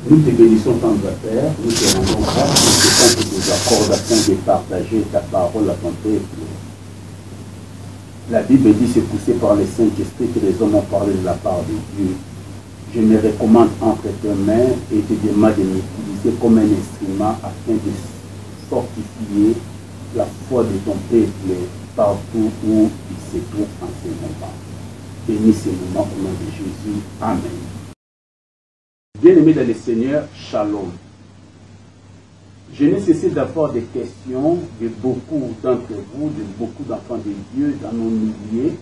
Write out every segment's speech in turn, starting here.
Nous te bénissons, tendre Père, nous te rendons grâce pour ce temps que nous accordes afin de partager ta parole à ton peuple. La Bible dit c'est poussé par le Saint-Esprit que les hommes ont parlé de la part de Dieu. Je me recommande entre tes mains et te demande de m'utiliser comme un instrument afin de fortifier la foi de ton peuple partout où il se trouve en ce moment. Bénis ce moment au nom de Jésus. Amen. Bien-aimés dans le Seigneur, Shalom. Je n'ai cessé d'avoir des questions de beaucoup d'entre vous, de beaucoup d'enfants de Dieu dans nos milliers.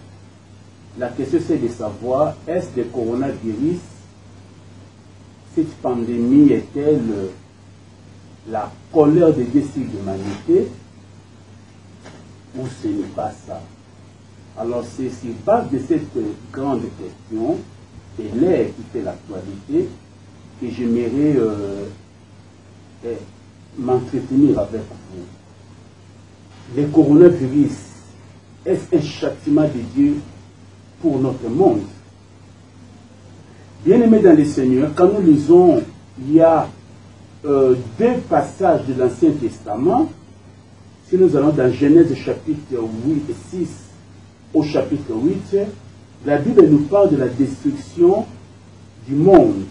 La question c'est de savoir, est-ce que le coronavirus, cette pandémie est-elle la colère de Dieu sur l'humanité ou ce n'est pas ça? Alors c'est sur base de cette grande question, et l'air qui fait l'actualité, que j'aimerais m'entretenir avec vous. Le coronavirus, est-ce un châtiment de Dieu pour notre monde? Bien-aimés dans le Seigneur, quand nous lisons, il y a deux passages de l'Ancien Testament. Si nous allons dans Genèse chapitre 8 et 6 au chapitre 8, la Bible nous parle de la destruction du monde,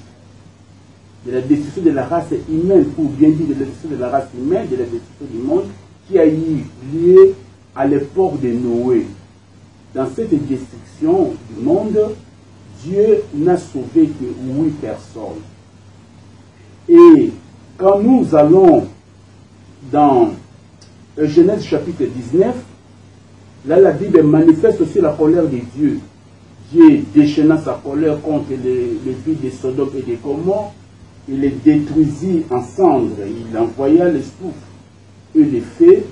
de la destruction de la race humaine, ou bien dit de la destruction de la race humaine, de la destruction du monde, qui a eu lieu à l'époque de Noé. Dans cette destruction du monde, Dieu n'a sauvé que 8 personnes. Et quand nous allons dans Genèse chapitre 19, là la Bible manifeste aussi la colère de Dieu. Dieu déchaîna sa colère contre les villes de Sodome et de Gomorrhe. Il les détruisit en cendres. Il envoya les souffles et les fées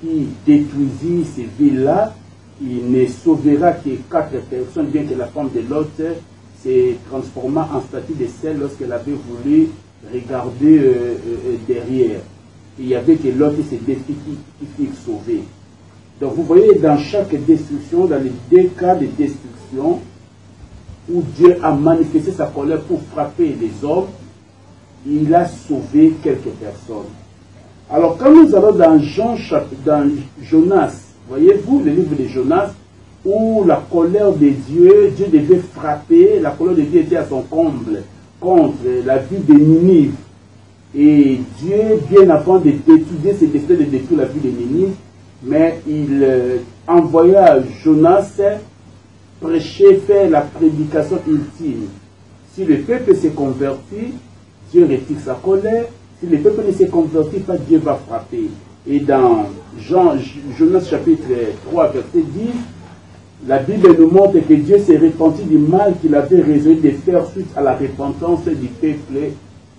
qui détruisit ces villes-là. Il ne sauvera que 4 personnes, bien que la femme de Lot s'est transformée en statue de sel lorsqu'elle avait voulu regarder derrière. Il n'y avait que Lot et ses 2 filles qui furent sauvées. Donc vous voyez, dans chaque destruction, dans les 2 cas de destruction, où Dieu a manifesté sa colère pour frapper les hommes, il a sauvé quelques personnes. Alors quand nous allons dans Jonas, voyez-vous le livre de Jonas, où la colère de Dieu, Dieu devait frapper, la colère de Dieu était à son comble contre la ville de Ninive. Et Dieu, bien avant de détruire, s'est décidé de détruire la ville de Ninive, mais il envoya Jonas prêcher, faire la prédication ultime. Si le peuple s'est converti, Dieu retire sa colère. Si le peuple ne s'est converti pas, Dieu va frapper. Et dans Jonas chapitre 3, verset 10, la Bible nous montre que Dieu s'est repenti du mal qu'il avait résolu de faire suite à la repentance du peuple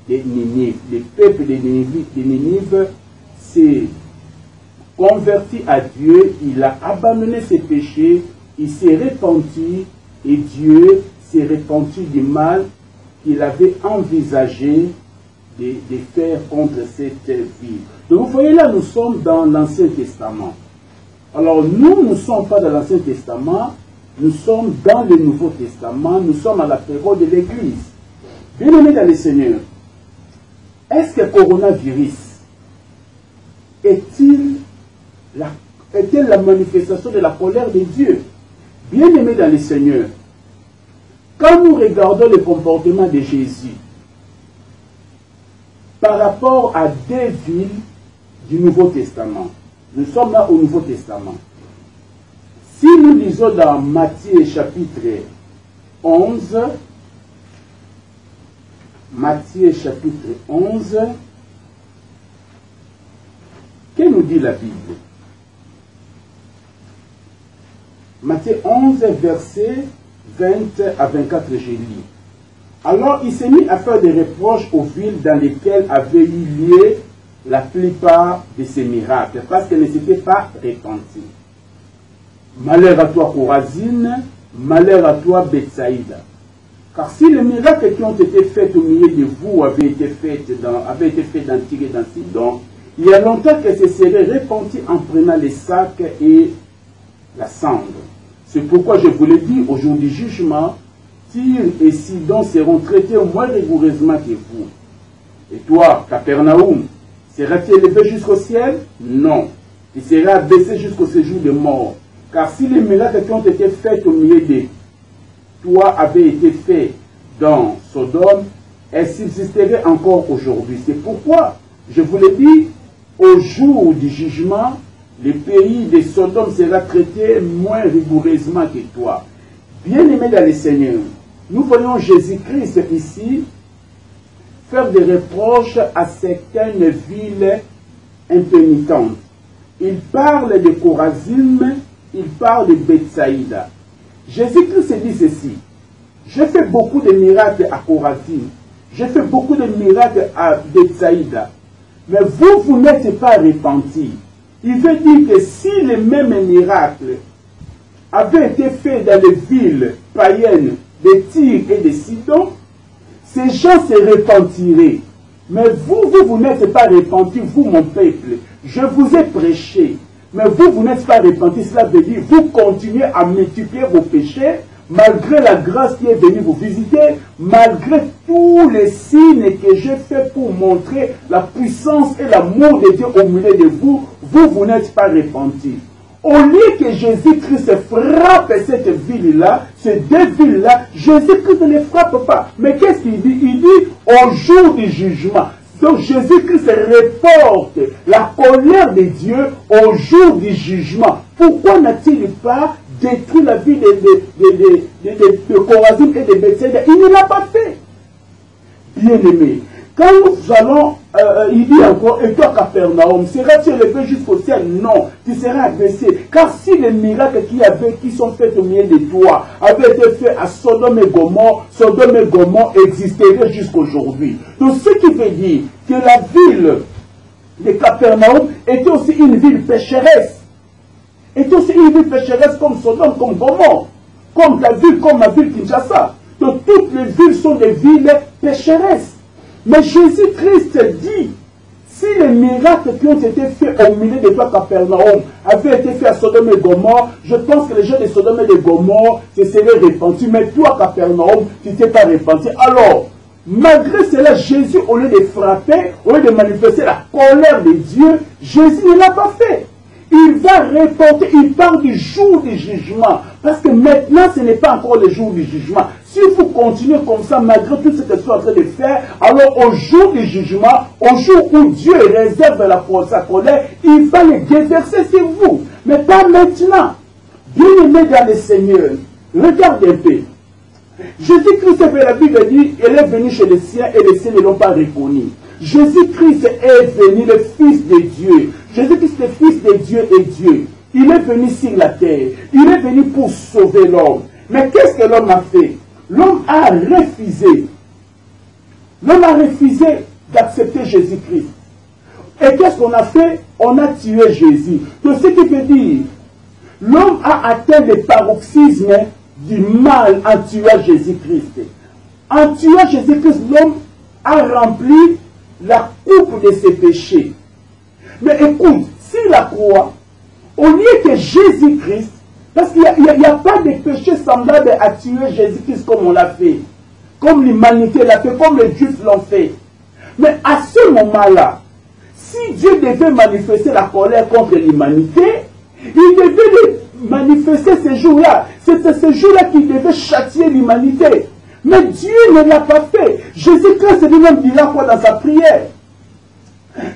de Ninive. Le peuple de Ninive s'est converti à Dieu, il a abandonné ses péchés, il s'est repenti et Dieu s'est repenti du mal qu'il avait envisagé de faire contre cette ville. Donc vous voyez là, nous sommes dans l'Ancien Testament. Alors nous ne sommes pas dans l'Ancien Testament, nous sommes dans le Nouveau Testament, nous sommes à la période de l'Église. Bien-aimés dans le Seigneur, est-ce que le coronavirus est-il la manifestation de la colère de Dieu? Bien-aimés dans le Seigneur, quand nous regardons le comportement de Jésus par rapport à 2 villes du Nouveau Testament, nous sommes là au Nouveau Testament. Si nous lisons dans Matthieu chapitre 11, Matthieu chapitre 11, que nous dit la Bible? Matthieu 11, verset 20 à 24, je lis. Alors il s'est mis à faire des reproches aux villes dans lesquelles avaient eu lieu la plupart de ces miracles, parce qu'elles ne s'étaient pas repenties. Malheur à toi, Chorazine, malheur à toi, Bethsaïda. Car si les miracles qui ont été faits au milieu de vous avaient été faits dans Tyr et dans Sidon, il y a longtemps qu'elles se seraient repenties en prenant les sacs et la cendre. C'est pourquoi je vous l'ai dit, au jour du jugement, Tyr et Sidon seront traités moins rigoureusement que vous. Et toi, Capernaum, seras-tu élevé jusqu'au ciel? Non. Tu seras abaissé jusqu'au séjour de mort. Car si les miracles qui ont été faits au milieu de toi avaient été faits dans Sodome, elles subsisteraient encore aujourd'hui. C'est pourquoi, je vous l'ai dit, au jour du jugement, le pays de Sodome sera traité moins rigoureusement que toi. Bien-aimés dans le Seigneur, nous voyons Jésus-Christ ici faire des reproches à certaines villes impénitentes. Il parle de Chorazim, il parle de Bethsaïda. Jésus-Christ dit ceci: j'ai fait beaucoup de miracles à Chorazim, j'ai fait beaucoup de miracles à Bethsaïda, mais vous n'êtes pas repentis. Il veut dire que si les mêmes miracles avaient été faits dans les villes païennes de Tyr et de Sidon, ces gens se repentiraient. Mais vous n'êtes pas repentis, vous mon peuple. Je vous ai prêché, mais vous n'êtes pas repentis. Cela veut dire vous continuez à multiplier vos péchés, malgré la grâce qui est venue vous visiter, malgré tous les signes que j'ai faits pour montrer la puissance et l'amour de Dieu au milieu de vous, vous n'êtes pas repentis. Au lieu que Jésus-Christ frappe cette ville-là, ces deux villes-là, Jésus-Christ ne les frappe pas. Mais qu'est-ce qu'il dit? Il dit au jour du jugement. Donc Jésus-Christ reporte la colère de Dieu au jour du jugement. Pourquoi n'a-t-il pas détruit la ville de Chorazim et de Bethsaïda? Il ne l'a pas fait. Bien-aimé, quand nous allons, il dit encore, et toi Capernaum, seras-tu élevé jusqu'au ciel? Non, tu seras abaissé. Car si les miracles qui sont faits au milieu de toi avaient été faits à Sodome et Gomorrhe existeraient jusqu'aujourd'hui. Donc ce qui veut dire que la ville de Capernaum était aussi une ville pécheresse. Était aussi une ville pécheresse comme Sodome, comme Gomorrhe, comme ma ville Kinshasa. Donc toutes les villes sont des villes pécheresses. Mais Jésus-Christ dit, si les miracles qui ont été faits au milieu de toi, Capernaum, avaient été faits à Sodome et Gomorrhe, je pense que les gens de Sodome et de Gomorrhe se seraient repentis. Mais toi, Capernaum, tu ne t'es pas repenti. Alors, malgré cela, Jésus, au lieu de frapper, au lieu de manifester la colère de Dieu, Jésus ne l'a pas fait. Il va reporter, il parle du jour du jugement. Parce que maintenant, ce n'est pas encore le jour du jugement. Si vous continuez comme ça, malgré tout ce que je suis en train de faire, alors au jour du jugement, au jour où Dieu réserve sa colère, il va le déverser sur vous. Mais pas maintenant. Bien-aimés dans le Seigneur, regardez un peu. Jésus-Christ, la Bible dit, il est venu chez les siens et les siens ne l'ont pas reconnu. Jésus-Christ est venu, le Fils de Dieu. Jésus-Christ, le Fils de Dieu est Dieu. Il est venu sur la terre. Il est venu pour sauver l'homme. Mais qu'est-ce que l'homme a fait? L'homme a refusé. L'homme a refusé d'accepter Jésus-Christ. Et qu'est-ce qu'on a fait? On a tué Jésus. Donc ce qui veut dire, l'homme a atteint le paroxysme du mal en tuant Jésus-Christ. En tuant Jésus-Christ, l'homme a rempli la coupe de ses péchés. Mais écoute, sur la croix, au lieu que Jésus-Christ, parce qu'il n'y a pas de péché semblable à tuer Jésus-Christ comme on l'a fait, comme l'humanité l'a fait, comme les Juifs l'ont fait. Mais à ce moment-là, si Dieu devait manifester la colère contre l'humanité, il devait manifester ce jour-là. C'est ce jour-là qu'il devait châtier l'humanité. Mais Dieu ne l'a pas fait. Jésus-Christ lui-même dira quoi dans sa prière?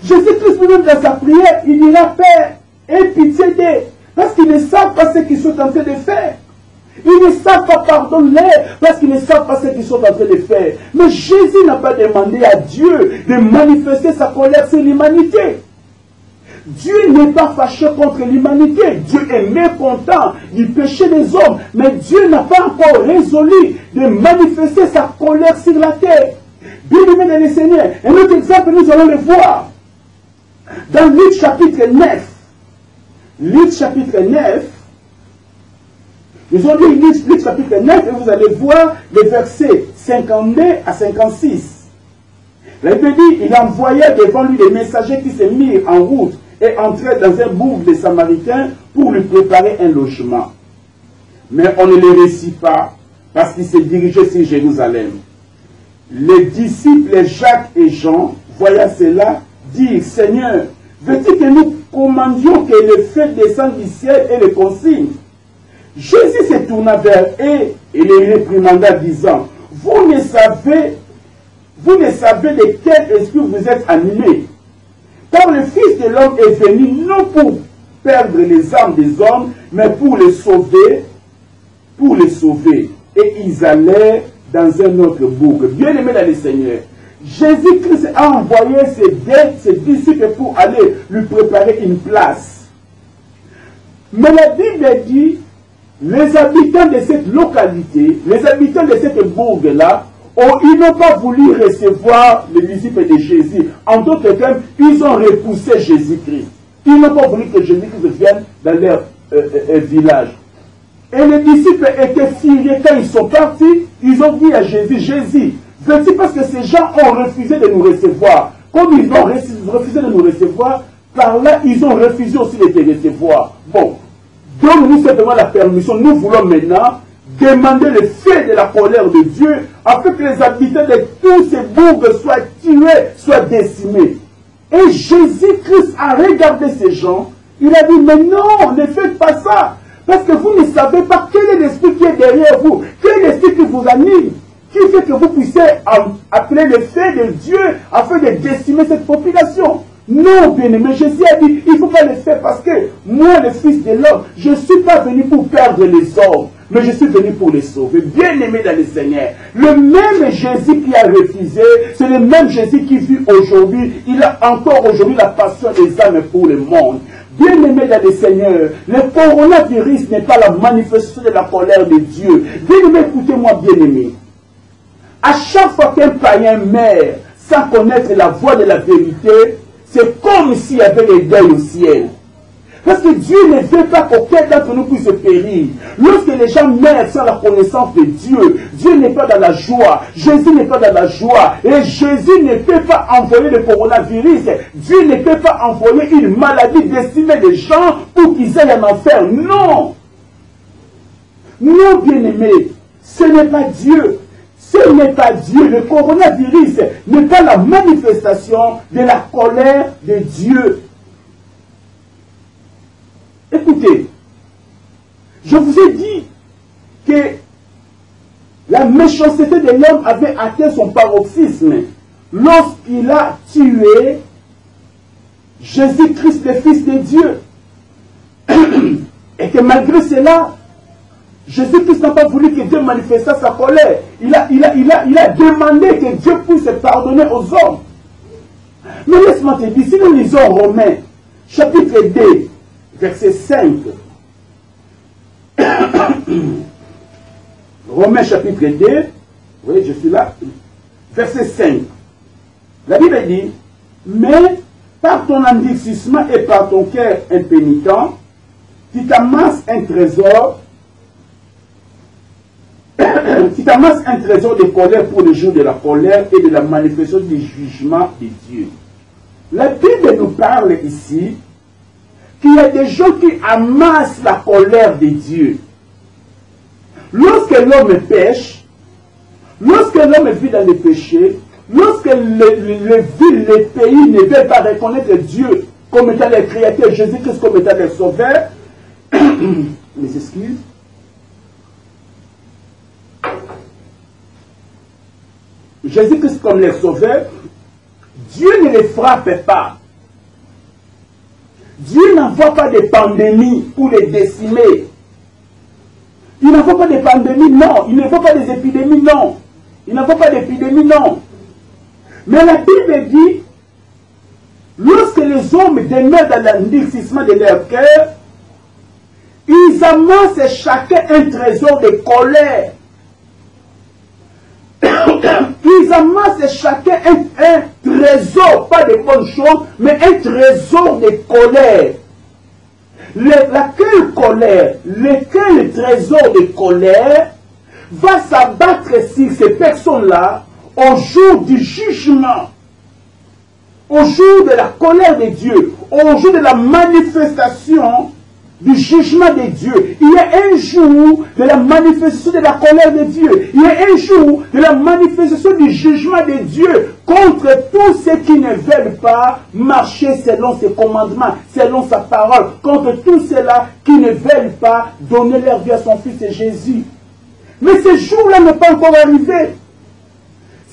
Jésus-Christ lui-même dans sa prière, il dira, Père, aie pitié d'eux. Parce qu'ils ne savent pas ce qu'ils sont en train de faire. Ils ne savent pas pardonner parce qu'ils ne savent pas ce qu'ils sont en train de faire. Mais Jésus n'a pas demandé à Dieu de manifester sa colère sur l'humanité. Dieu n'est pas fâché contre l'humanité. Dieu est mécontent du péché des hommes. Mais Dieu n'a pas encore résolu de manifester sa colère sur la terre. Bien-aimés dans le Seigneur, un autre exemple, nous allons le voir. Dans Luc chapitre 9. Luc chapitre 9. Nous allons lire Luc chapitre 9 et vous allez voir les versets 52 à 56. La Bible dit, il envoya devant lui des messagers qui se mirent en route et entrèrent dans un bourg des Samaritains pour lui préparer un logement. Mais on ne les réussit pas parce qu'ils se dirigeaient sur Jérusalem. Les disciples Jacques et Jean voyant cela, dirent, Seigneur, veux-tu que nous commandions que le feu descende du ciel et le consigne? Jésus se tourna vers eux et les réprimanda, disant, vous ne savez de quel esprit vous êtes animés. Car le Fils de l'homme est venu non pour perdre les âmes des hommes, mais pour les sauver. Et ils allèrent dans un autre bourg. Bien-aimés dans le Seigneur, Jésus-Christ a envoyé ses disciples pour aller lui préparer une place. Mais la Bible dit, les habitants de cette localité, les habitants de cette bourg-là, ils n'ont pas voulu recevoir les disciples de Jésus. En d'autres termes, ils ont repoussé Jésus-Christ. Ils n'ont pas voulu que Jésus-Christ vienne dans leur village. Et les disciples étaient furieux quand ils sont partis. Ils ont dit à Jésus, Jésus, veux-tu parce que ces gens ont refusé de nous recevoir. Comme ils ont refusé de nous recevoir, par là, ils ont refusé aussi de te recevoir. Bon, donne-nous simplement la permission. Nous voulons maintenant demander le feu de la colère de Dieu afin que les habitants de tous ces bourgs soient tués, soient décimés. Et Jésus-Christ a regardé ces gens. Il a dit, mais non, ne faites pas ça. Parce que vous ne savez pas quel est l'esprit qui est derrière vous. Quel est l'esprit qui vous anime. Qui fait que vous puissiez appeler le feu de Dieu afin de décimer cette population. Non, bien-aimé, Jésus a dit, il ne faut pas le faire parce que moi, le Fils de l'homme, je ne suis pas venu pour perdre les hommes, mais je suis venu pour les sauver. Bien-aimé dans le Seigneur, le même Jésus qui a refusé, c'est le même Jésus qui vit aujourd'hui. Il a encore aujourd'hui la passion des âmes pour le monde. Bien-aimé dans le Seigneur, le coronavirus n'est pas la manifestation de la colère de Dieu. Bien-aimé, écoutez-moi, bien-aimé. À chaque fois qu'un païen meurt sans connaître la voie de la vérité, c'est comme s'il y avait des deuils au ciel. Parce que Dieu ne veut pas qu'aucun d'entre nous puisse périr. Lorsque les gens meurent sans la connaissance de Dieu, Dieu n'est pas dans la joie. Jésus n'est pas dans la joie. Et Jésus ne peut pas envoyer le coronavirus. Dieu ne peut pas envoyer une maladie destinée des gens pour qu'ils aillent en enfer. Non. Non, bien-aimé. Ce n'est pas Dieu. Ce n'est pas Dieu. Le coronavirus n'est pas la manifestation de la colère de Dieu. Écoutez, je vous ai dit que la méchanceté de l'homme avait atteint son paroxysme lorsqu'il a tué Jésus-Christ, le Fils de Dieu. Et que malgré cela, Jésus-Christ n'a pas voulu que Dieu manifeste sa colère. Il a demandé que Dieu puisse pardonner aux hommes. Mais laisse-moi te dire, si nous lisons Romains, chapitre 2, verset 5. Romains chapitre 2, oui, je suis là, verset 5. La Bible dit, mais par ton endurcissement et par ton cœur impénitent, tu t'amasses un trésor, de colère pour le jour de la colère et de la manifestation du jugement de Dieu. La Bible nous parle ici qu'il y a des gens qui amassent la colère de Dieu. Lorsque l'homme pêche, lorsque l'homme vit dans le péché, lorsque les villes, les pays ne veulent pas reconnaître Dieu comme étant le Créateur, Jésus-Christ comme étant le Sauveur, mes excuses, Jésus-Christ comme le Sauveur, Dieu ne les frappe pas. Dieu n'envoie pas de pandémie pour les décimer. Il n'envoie pas de pandémie, non. Il n'envoie pas des épidémies, non. Il n'envoie pas d'épidémie, non. Mais la Bible dit, lorsque les hommes demeurent dans l'endurcissement de leur cœur, ils amassent chacun un trésor de colère. Ils amassent chacun un trésor, pas de bonnes choses, mais un trésor de colère. Laquelle colère, lequel trésor de colère va s'abattre sur ces personnes-là au jour du jugement, au jour de la colère de Dieu, au jour de la manifestation du jugement de Dieu. Il y a un jour de la manifestation de la colère de Dieu. Il y a un jour de la manifestation du jugement de Dieu contre tous ceux qui ne veulent pas marcher selon ses commandements, selon sa parole, contre tous ceux-là qui ne veulent pas donner leur vie à son Fils Jésus. Mais ce jour-là n'est pas encore arrivé.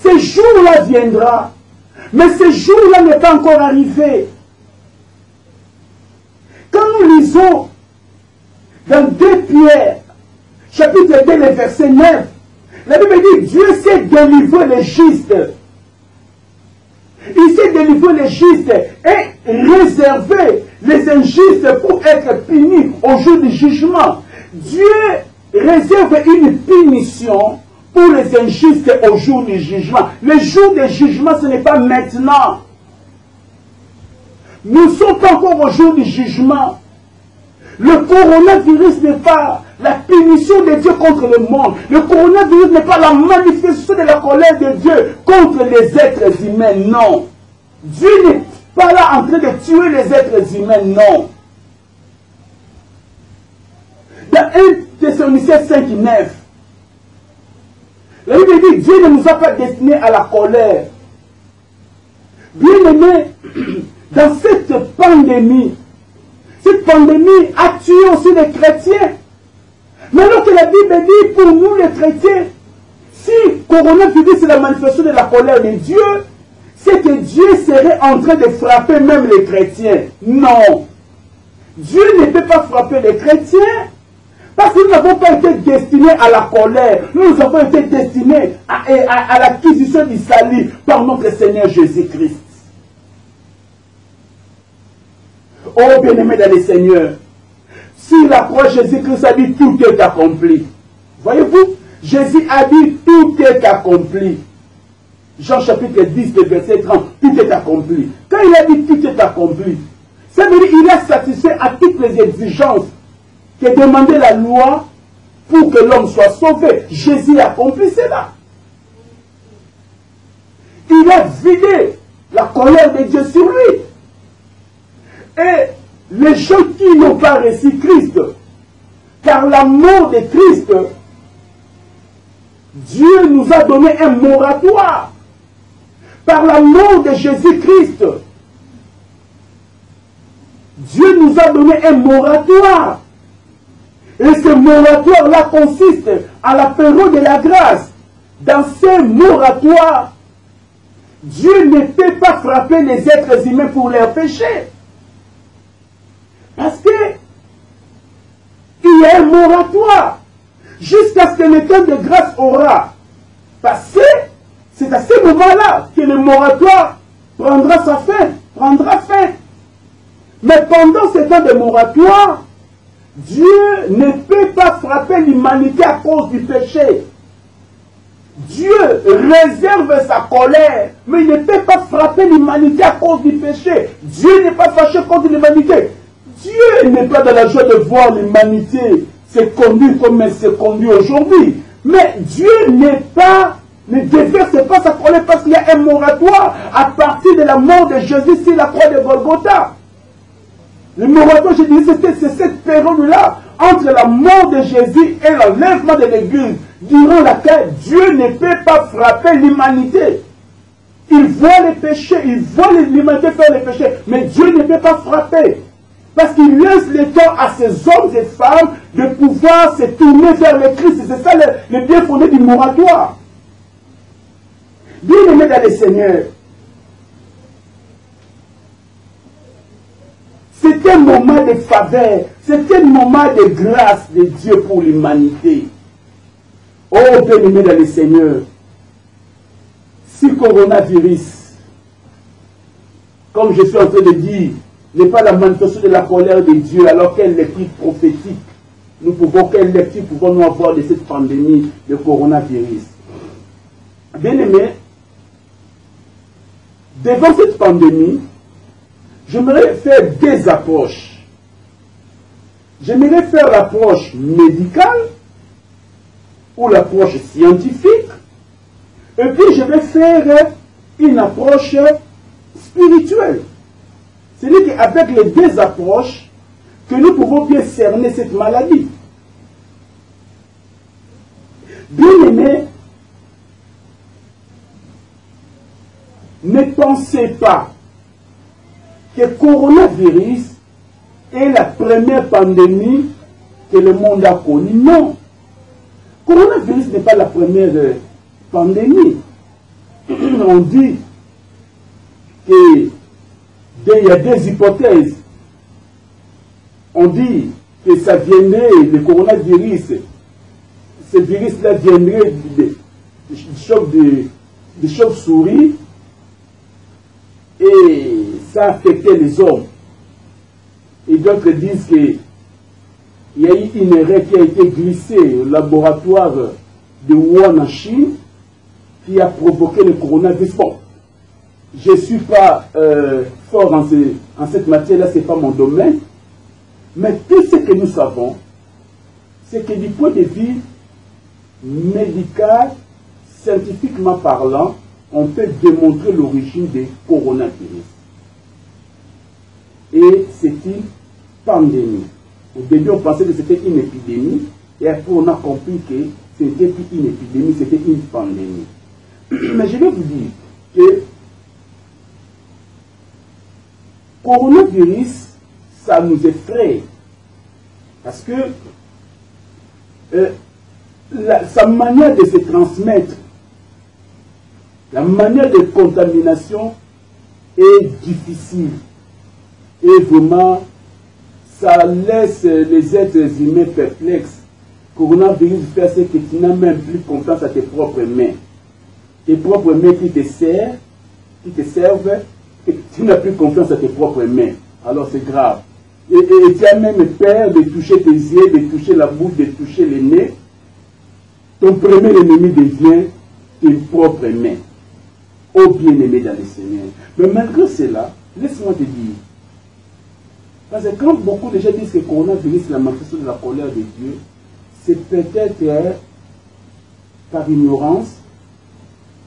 Ce jour-là viendra. Mais ce jour-là n'est pas encore arrivé. Quand nous lisons dans 2 Pierre, chapitre 2, le verset 9, la Bible dit, Dieu sait délivrer les justes. Il sait délivrer les justes et réserver les injustes pour être punis au jour du jugement. Dieu réserve une punition pour les injustes au jour du jugement. Le jour du jugement, ce n'est pas maintenant. Nous ne sommes pas encore au jour du jugement. Le coronavirus n'est pas la punition de Dieu contre le monde. Le coronavirus n'est pas la manifestation de la colère de Dieu contre les êtres humains, non. Dieu n'est pas là en train de tuer les êtres humains, non. Dans 1 Thessaloniciens 5, 9, la Bible dit, Dieu ne nous a pas destinés à la colère. Bien-aimés, dans cette pandémie a tué aussi les chrétiens. Mais alors que la Bible dit, pour nous les chrétiens, si coronavirus est la manifestation de la colère de Dieu, c'est que Dieu serait en train de frapper même les chrétiens. Non. Dieu ne peut pas frapper les chrétiens. Parce que nous n'avons pas été destinés à la colère. Nous avons été destinés à l'acquisition du salut par notre Seigneur Jésus-Christ. Oh bien-aimés dans le Seigneur, si la croix Jésus-Christ a dit tout est accompli. Voyez-vous, Jésus a dit tout est accompli. Jean chapitre 10, verset 30, tout est accompli. Quand il a dit tout est accompli, ça veut dire qu'il a satisfait à toutes les exigences que demandait la loi pour que l'homme soit sauvé. Jésus a accompli cela. Il a vidé la colère de Dieu sur lui. Et les gens qui n'ont pas reçu Christ, par la mort de Christ, Dieu nous a donné un moratoire. Par la mort de Jésus-Christ, Dieu nous a donné un moratoire. Et ce moratoire-là consiste à la période de la grâce. Dans ce moratoire, Dieu ne peut pas frapper les êtres humains pour leurs péchés. Parce que il y a un moratoire. Jusqu'à ce que le temps de grâce aura passé, c'est à ce moment-là que le moratoire prendra sa fin, prendra fin. Mais pendant ce temps de moratoire, Dieu ne peut pas frapper l'humanité à cause du péché. Dieu réserve sa colère, mais il ne peut pas frapper l'humanité à cause du péché. Dieu n'est pas fâché contre l'humanité. Dieu n'est pas dans la joie de voir l'humanité se conduire comme elle se conduit aujourd'hui. Mais Dieu ne déverse pas sa colère parce qu'il y a un moratoire à partir de la mort de Jésus sur la croix de Golgotha. Le moratoire, je disais, c'est cette période-là, entre la mort de Jésus et l'enlèvement de l'Église, durant laquelle Dieu ne peut pas frapper l'humanité. Il voit les péchés, il voit l'humanité faire les péchés, mais Dieu ne peut pas frapper. Parce qu'il laisse le temps à ces hommes et femmes de pouvoir se tourner vers le Christ. C'est ça le bien fondé du moratoire. Bien-aimés dans le Seigneur, c'est un moment de faveur, c'est un moment de grâce de Dieu pour l'humanité. Oh, bien-aimés dans le Seigneur, si coronavirus, comme je suis en train de dire, n'est pas la manifestation de la colère de Dieu, alors quelle lecture prophétique quelle lecture pouvons-nous avoir de cette pandémie de coronavirus? Bien-aimés, devant cette pandémie, j'aimerais faire deux approches. J'aimerais faire l'approche médicale ou l'approche scientifique, et puis je vais faire une approche spirituelle. C'est-à-dire qu'avec les deux approches, que nous pouvons bien cerner cette maladie. Bien aimé, ne pensez pas que le coronavirus est la première pandémie que le monde a connue. Non. Le coronavirus n'est pas la première pandémie. On dit qu'il y a des hypothèses. On dit que ça viendrait, le coronavirus, ce virus-là viendrait des chauves-souris et ça affectait les hommes. Et d'autres disent qu'il y a eu une erreur qui a été glissée au laboratoire de Wuhan en Chine qui a provoqué le coronavirus. Bon, je ne suis pas fort en cette matière-là, ce n'est pas mon domaine. Mais tout ce que nous savons, c'est que du point de vue médical, scientifiquement parlant, on peut démontrer l'origine des coronavirus. Et c'est une pandémie. Au début, on pensait que c'était une épidémie, et après, on a compris que ce n'était plus une épidémie, c'était une pandémie. Mais je vais vous dire que coronavirus, ça nous effraie. Parce que sa manière de se transmettre, la manière de contamination est difficile. Et vraiment, ça laisse les êtres humains perplexes. Coronavirus fait ce que tu n'as même plus confiance à tes propres mains. Tes propres mains qui te servent, et tu n'as plus confiance à tes propres mains. Alors c'est grave. Et tu as même peur de toucher tes yeux, de toucher la bouche, de toucher le nez. Ton premier ennemi devient tes propres mains. Ô bien-aimé dans le Seigneur. Mais malgré cela, laisse-moi te dire, parce que quand beaucoup de gens disent que le coronavirus est la manifestation de la colère de Dieu, c'est peut-être par ignorance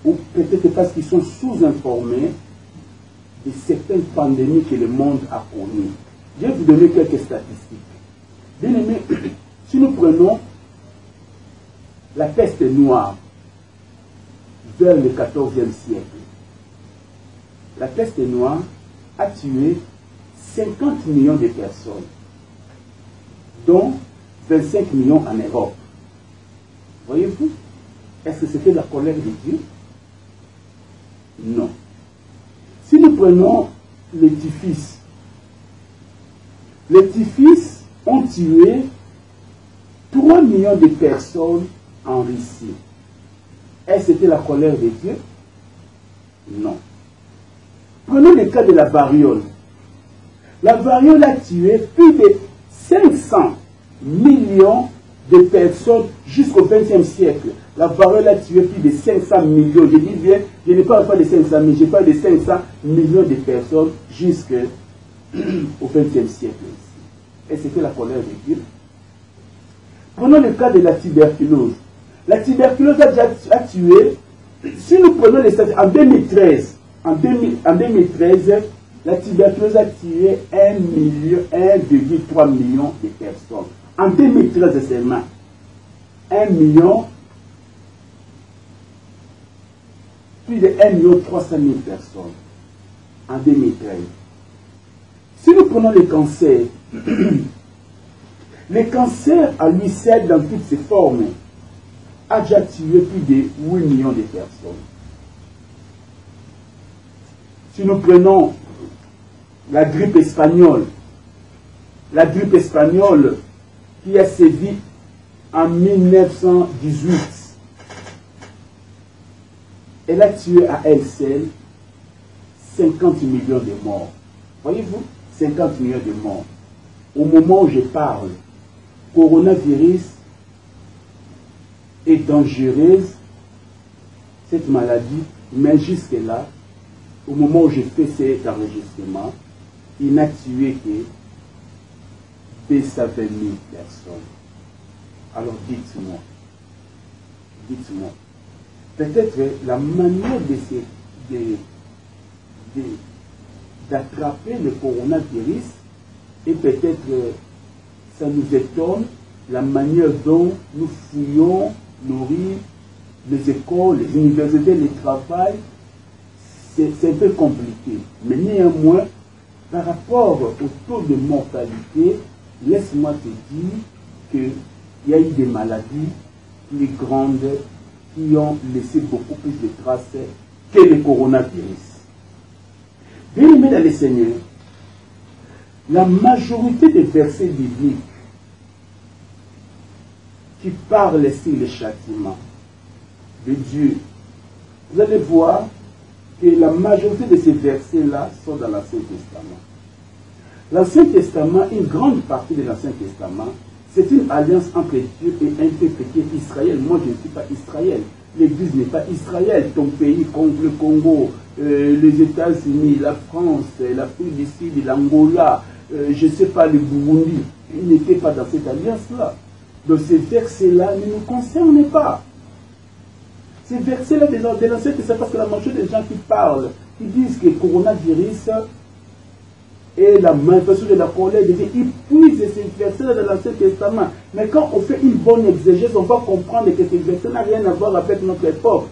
ou peut-être parce qu'ils sont sous-informés de certaines pandémies que le monde a connues. Je vais vous donner quelques statistiques. Bien aimé, si nous prenons la peste noire vers le XIVe siècle, la peste noire a tué 50 millions de personnes, dont 25 millions en Europe. Voyez-vous? Est-ce que c'était la colère de Dieu? Non. Si nous prenons les typhus, les typhus ont tué 3 millions de personnes en Russie. Est-ce que c'était la colère de Dieu? Non. Prenons le cas de la variole. La variole a tué plus de 500 millions de personnes jusqu'au XXe siècle. La variole a tué plus de 500 millions. Je dis bien, je ne parle pas de 500 000, je parle de 500 millions de personnes jusqu'au XXe siècle. Et c'était la colère de Dieu. Prenons le cas de la tuberculose. La tuberculose a tué, si nous prenons les statistiques, en 2013, la tuberculose a tué 1,3 million de personnes. En 2013 seulement, 1 million, plus de 1,3 million personnes. En 2013. Si nous prenons le cancer, le cancer à lui seul dans toutes ses formes a déjà tué plus de 8 millions de personnes. Si nous prenons la grippe espagnole qui a sévi en 1918, elle a tué à elle seule 50 millions de morts. Voyez-vous, 50 millions de morts. Au moment où je parle, coronavirus est dangereuse, cette maladie, mais jusque-là, au moment où je fais cet enregistrement, il n'a tué que 220 000 personnes. Alors dites-moi, peut-être la manière d'attraper le coronavirus est peut-être ça nous étonne la manière dont nous fouillons nos rives, les écoles, les universités, les travails. C'est un peu compliqué. Mais néanmoins, par rapport au taux de mortalité, laisse-moi te dire qu'il y a eu des maladies plus grandes qui ont laissé beaucoup plus de traces que le coronavirus. Bien aimé dans les Seigneurs, la majorité des versets bibliques qui parlent sur le châtiment de Dieu, vous allez voir que la majorité de ces versets-là sont dans l'Ancien Testament. L'Ancien Testament, une grande partie de l'Ancien Testament, c'est une alliance entre Dieu et un peuple qui est Israël. Moi, je ne suis pas Israël. L'Église n'est pas Israël. Ton pays, contre le Congo, les États-Unis, la France, l'Afrique du Sud, l'Angola, je ne sais pas, le Burundi, ils n'étaient pas dans cette alliance-là. Donc ces versets-là ne nous concernent pas. Ces versets-là de l'Ancien Testament, parce que la majorité des gens qui parlent, qui disent que le coronavirus et la manifestation de la colère de Dieu, ils puisent ces versets-là de l'Ancien Testament. Mais quand on fait une bonne exégèse, on va comprendre que ces versets n'ont rien à voir avec notre époque.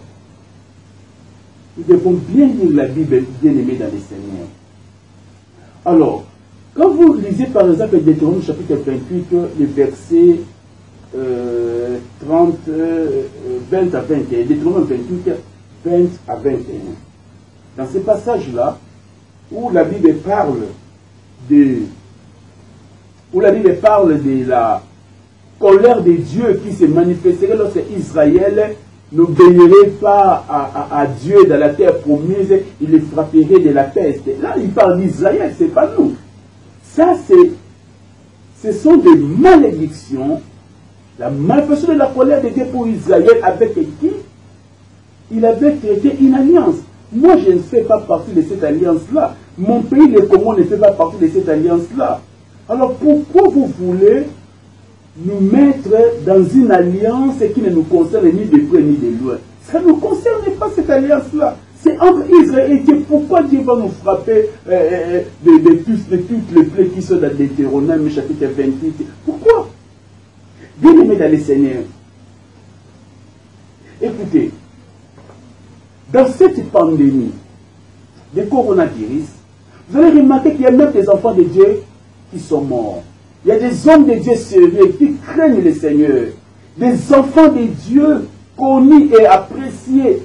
Nous devons bien lire la Bible, bien aimée dans les Seigneurs. Alors, quand vous lisez par exemple Deutéronome chapitre 28, les versets 30, 20 à 21, Deutéronome 28, 20 à 21, dans ce passage-là, où la Bible parle de la colère de Dieu qui se manifesterait lorsque Israël n'obéirait pas à Dieu dans la terre promise, il les frapperait de la peste. Là, il parle d'Israël, ce n'est pas nous. Ça, ce sont des malédictions, la manifestation de la colère de Dieu pour Israël avec qui il avait traité une alliance. Moi, je ne fais pas partie de cette alliance-là. Mon pays, le Congo, ne fait pas partie de cette alliance-là. Alors, pourquoi vous voulez nous mettre dans une alliance qui ne nous concerne ni de près ni de loin? Ça ne nous concerne pas, cette alliance-là. C'est entre Israël et Dieu. Pourquoi Dieu va nous frapper de toutes les plaies qui sont dans Deutéronome chapitre 28? Pourquoi? Bien aimé dans les Seigneurs, écoutez, dans cette pandémie de coronavirus, vous allez remarquer qu'il y a même des enfants de Dieu qui sont morts. Il y a des hommes de Dieu sérieux qui craignent le Seigneur. Des enfants de Dieu connus et appréciés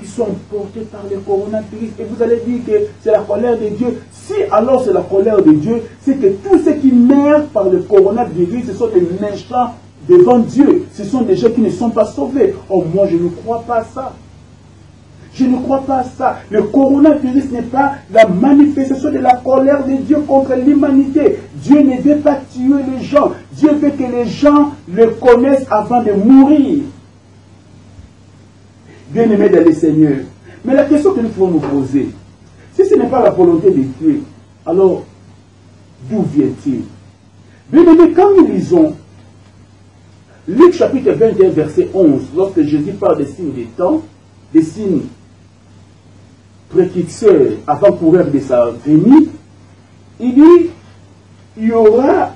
qui sont portés par le coronavirus. Et vous allez dire que c'est la colère de Dieu. Si alors c'est la colère de Dieu, c'est que tous ceux qui meurent par le coronavirus, ce sont des méchants devant Dieu. Ce sont des gens qui ne sont pas sauvés. Oh, moi, je ne crois pas à ça. Je ne crois pas à ça. Le coronavirus n'est pas la manifestation de la colère de Dieu contre l'humanité. Dieu ne veut pas tuer les gens. Dieu veut que les gens le connaissent avant de mourir. Bien-aimés dans les Seigneurs. Mais la question que nous pouvons nous poser, si ce n'est pas la volonté de Dieu, alors d'où vient-il? Bien-aimés, quand nous lisons Luc chapitre 21, verset 11, lorsque Jésus parle des signes des temps, des signes prédicteurs avant-coureurs de sa venue, il dit, il y aura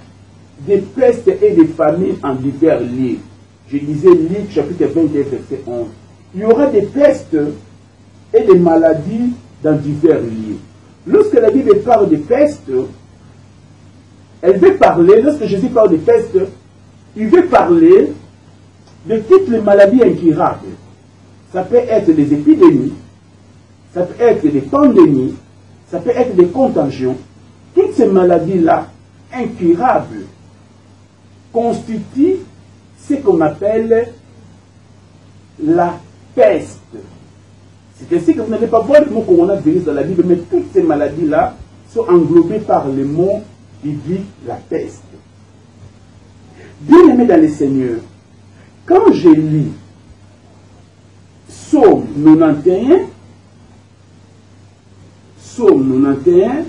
des pestes et des famines en divers lieux. Je disais Luc chapitre 21, verset 11. Il y aura des pestes et des maladies dans divers lieux. Lorsque la Bible parle de pestes, elle veut parler, lorsque Jésus parle de pestes, il veut parler de toutes les maladies incurables. Ça peut être des épidémies, ça peut être des pandémies, ça peut être des contagions. Toutes ces maladies-là, incurables, constituent ce qu'on appelle la peste. C'est ainsi que vous n'allez pas voir le mot coronavirus dans la Bible, mais toutes ces maladies-là sont englobées par le mot biblique, la peste. Bien aimé dans les Seigneurs, quand je lis Psaume 91, Psaume 91,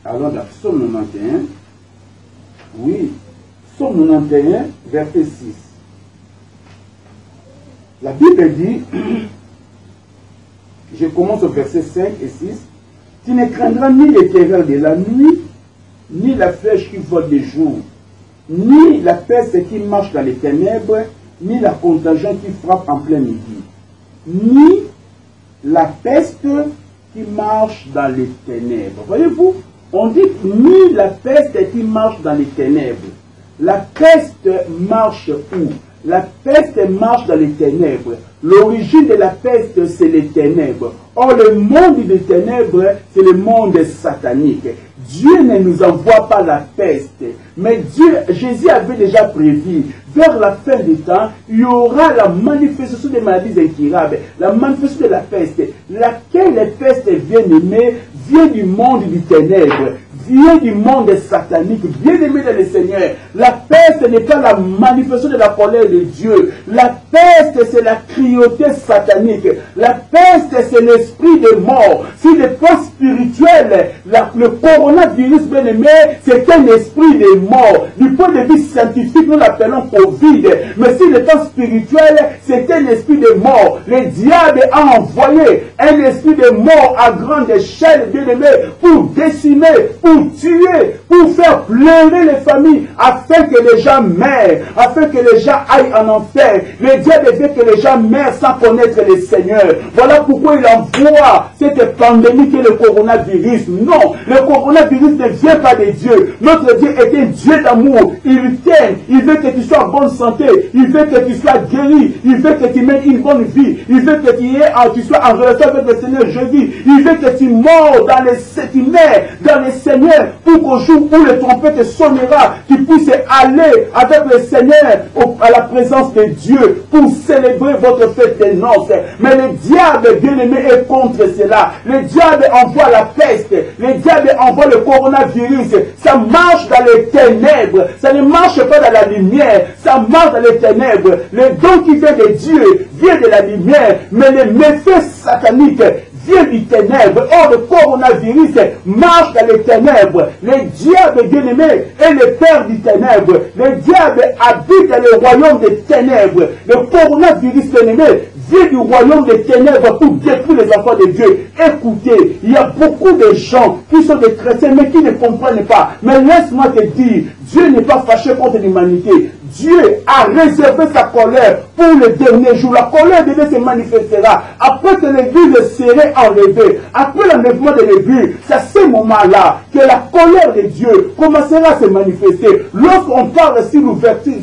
alors dans Psaume 91, oui, Psaume 91, verset 6. La Bible dit, Je commence au verset 5 et 6. Tu ne craindras ni les terreurs de la nuit, ni la flèche qui vole de jour, ni la peste qui marche dans les ténèbres, ni la contagion qui frappe en plein midi, ni la peste qui marche dans les ténèbres. Voyez-vous, on dit ni la peste qui marche dans les ténèbres. La peste marche où? La peste marche dans les ténèbres. L'origine de la peste, c'est les ténèbres. Or, le monde des ténèbres, c'est le monde satanique. Dieu ne nous envoie pas la peste. Mais Jésus avait déjà prévu, vers la fin du temps, il y aura la manifestation des maladies incurables, la manifestation de la peste. Laquelle peste bien-aimée vient du monde du ténèbre, vient du monde satanique, bien-aimé dans le Seigneur. La peste n'est pas la manifestation de la colère de Dieu. La peste, c'est la cruauté satanique. La peste, c'est l'esprit de mort. Si le point spirituel, le coronavirus, bien-aimé, c'est un esprit de mort. Du point de vue scientifique, nous l'appelons Covid. Mais si le temps spirituel, c'est un esprit de mort. Le diable a envoyé un esprit de mort à grande échelle, bien-aimé, pour décimer, pour tuer, pour faire pleurer les familles, afin que les gens meurent, afin que les gens aillent en enfer. Le diable veut que les gens meurent sans connaître le Seigneur. Voilà pourquoi il envoie cette pandémie qui est le coronavirus. Non, le coronavirus ne vient pas de Dieu. Notre Dieu est un Dieu d'amour. Il t'aime, il veut que tu sois en bonne santé, il veut que tu sois guéri, il veut que tu mènes une bonne vie, il veut que tu sois en relation avec le Seigneur Jésus, il veut que tu meurs dans le Seigneur, pour qu'au jour où le trompette sonnera, tu puisses aller avec le Seigneur à la présence de Dieu pour célébrer votre fête des noces. Mais le diable, bien-aimé, est contre cela. Le diable envoie la peste, le diable envoie le coronavirus. Ça marche dans les ténèbres, ça ne marche pas dans la lumière, ça marche dans les ténèbres. Le don qui vient de Dieu vient de la lumière, mais les méfaits sataniques vient du ténèbre. Or, le coronavirus marche dans les ténèbres. Le diable, bien-aimé, est le père du ténèbre. Le diable habite dans le royaume des ténèbres. Le coronavirus, bien-aimé, vient du royaume des ténèbres pour détruire les enfants de Dieu. Écoutez, il y a beaucoup de gens qui sont des chrétiens, mais qui ne comprennent pas. Mais laisse-moi te dire, Dieu n'est pas fâché contre l'humanité. Dieu a réservé sa colère pour le dernier jour. La colère de Dieu se manifestera après que l'Église serait enlevée. Après l'enlèvement de l'Église, c'est à ce moment-là que la colère de Dieu commencera à se manifester. Lorsqu'on parle sur l'ouverture,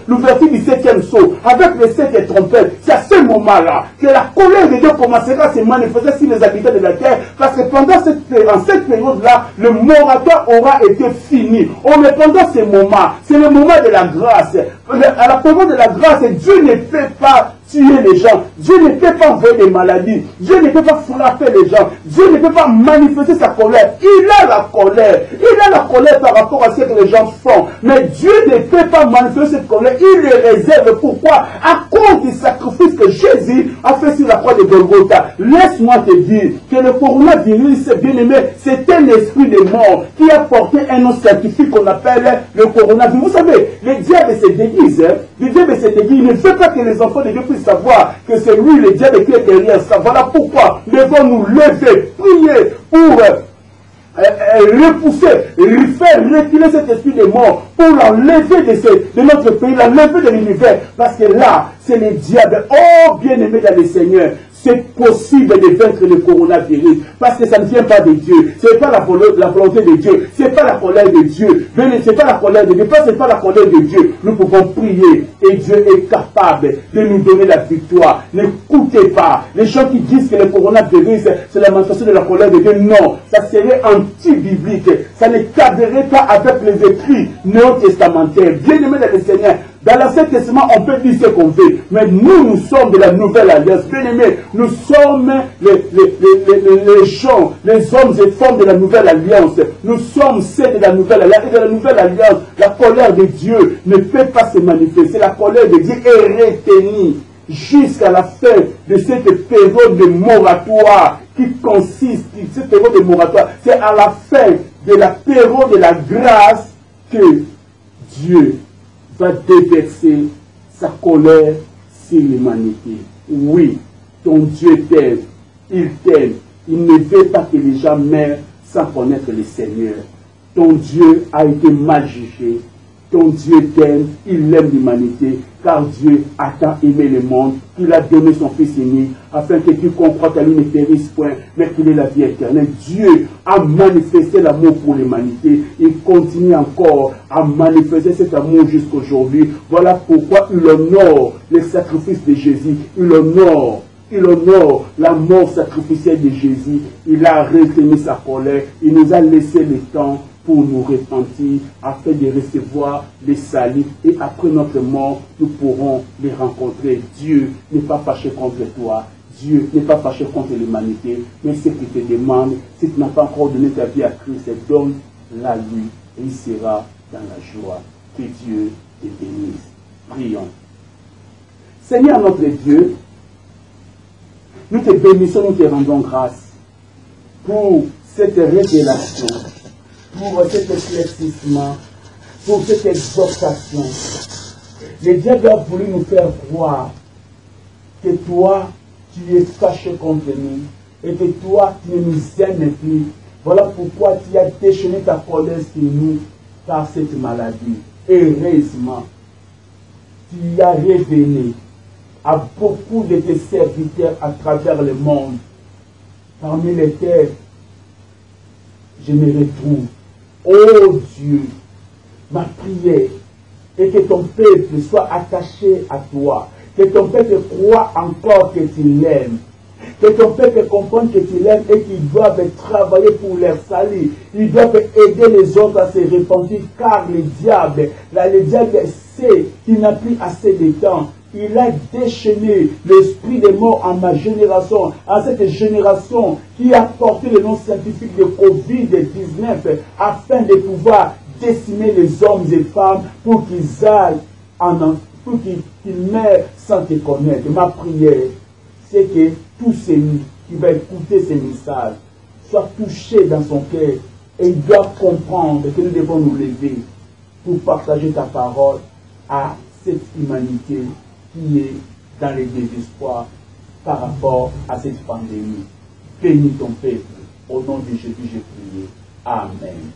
l'ouverture du 7e sceau, avec les 7 trompettes, c'est à ce moment-là que la colère de Dieu commencera à se manifester sur les habitants de la terre. Parce que pendant cette période-là, le moratoire aura été fini. Mais pendant ce moment, c'est le moment de la grâce. À la période de la grâce, Dieu ne peut pas tuer les gens. Dieu ne peut pas envoyer des maladies. Dieu ne peut pas frapper les gens. Dieu ne peut pas manifester sa colère. Il a la colère. Il a la colère par rapport à ce que les gens font. Mais Dieu ne peut pas manifester cette colère. Il les réserve. Pourquoi? À cause du sacrifice que Jésus a fait sur la croix de Golgotha. Laisse-moi te dire que le coronavirus, bien-aimé, c'est un esprit de mort qui a porté un nom scientifique qu'on appelle le coronavirus. Vous savez, le diable se déguise. Le diable se déguise. Il ne veut pas que les enfants de Dieu puissent savoir que c'est lui, le diable, qui est derrière ça. Voilà pourquoi nous devons nous lever, prier pour repousser, faire retirer cet esprit de mort, pour l'enlever de notre pays, l'enlever de l'univers. Parce que là, c'est le diable. Oh, bien-aimé dans le Seigneur, c'est possible de vaincre le coronavirus parce que ça ne vient pas de Dieu. Ce n'est pas la volonté de Dieu. Ce n'est pas la colère de Dieu. Ce n'est pas la colère de Dieu. Parce que ce n'est pas la colère de Dieu. Nous pouvons prier et Dieu est capable de nous donner la victoire. N'écoutez pas les gens qui disent que le coronavirus c'est la manifestation de la colère de Dieu. Non, ça serait anti-biblique. Ça ne cadrerait pas avec les écrits néo-testamentaires. Bien-aimés dans le Seigneur, dans l'Ancien Testament, on peut dire ce qu'on veut, mais nous sommes de la nouvelle alliance. Bien-aimés, nous sommes les gens, les hommes et femmes de la nouvelle alliance. Nous sommes ceux de la nouvelle alliance. Et de la nouvelle alliance, la colère de Dieu ne peut pas se manifester. La colère de Dieu est retenue jusqu'à la fin de cette période de moratoire qui consiste, cette période de moratoire, c'est à la fin de la période de la grâce que Dieu va déverser sa colère sur l'humanité. Oui, ton Dieu t'aime. Il t'aime. Il ne veut pas que les gens meurent sans connaître le Seigneur. Ton Dieu a été mal jugé. Ton Dieu t'aime, il aime l'humanité, car Dieu a tant aimé le monde qu'il a donné son Fils unique, afin que tu comprends qu'à lui ne périsse point, mais qu'il ait la vie éternelle. Dieu a manifesté l'amour pour l'humanité. Il continue encore à manifester cet amour jusqu'aujourd'hui. Voilà pourquoi il honore le sacrifice de Jésus. Il honore la mort sacrificielle de Jésus. Il a retenu sa colère. Il nous a laissé le temps pour nous repentir, afin de recevoir les saluts. Et après notre mort, nous pourrons les rencontrer. Dieu n'est pas fâché contre toi. Dieu n'est pas fâché contre l'humanité. Mais ce qu'il te demande, si tu n'as pas encore donné ta vie à Christ, donne-la lui. Et il sera dans la joie. Que Dieu te bénisse. Prions. Seigneur notre Dieu, nous te bénissons, nous te rendons grâce pour cette révélation, pour cet éclaircissement, pour cette exhortation. Le diable a voulu nous faire croire que toi, tu es fâché contre nous et que toi, tu ne nous aimes plus. Voilà pourquoi tu as déchaîné ta colère sur nous par cette maladie. Heureusement, tu as révélé à beaucoup de tes serviteurs à travers le monde, parmi lesquels je me retrouve. Oh Dieu, ma prière est que ton peuple soit attaché à toi, que ton peuple croit encore que tu l'aimes, que ton peuple comprenne que tu l'aimes et qu'ils doivent travailler pour leur salut. Ils doivent aider les autres à se repentir, car le diable sait qu'il n'a plus assez de temps. Il a déchaîné l'esprit des morts en ma génération, à cette génération qui a porté le nom scientifique de Covid-19 afin de pouvoir décimer les hommes et femmes pour qu'ils aillent pour qu'ils meurent sans te connaître. Ma prière, c'est que tout celui qui va écouter ces messages soit touché dans son cœur et il doit comprendre que nous devons nous lever pour partager ta parole à cette humanité qui est dans le désespoir par rapport à cette pandémie. Bénis ton peuple. Au nom de Jésus, j'ai prié. Amen.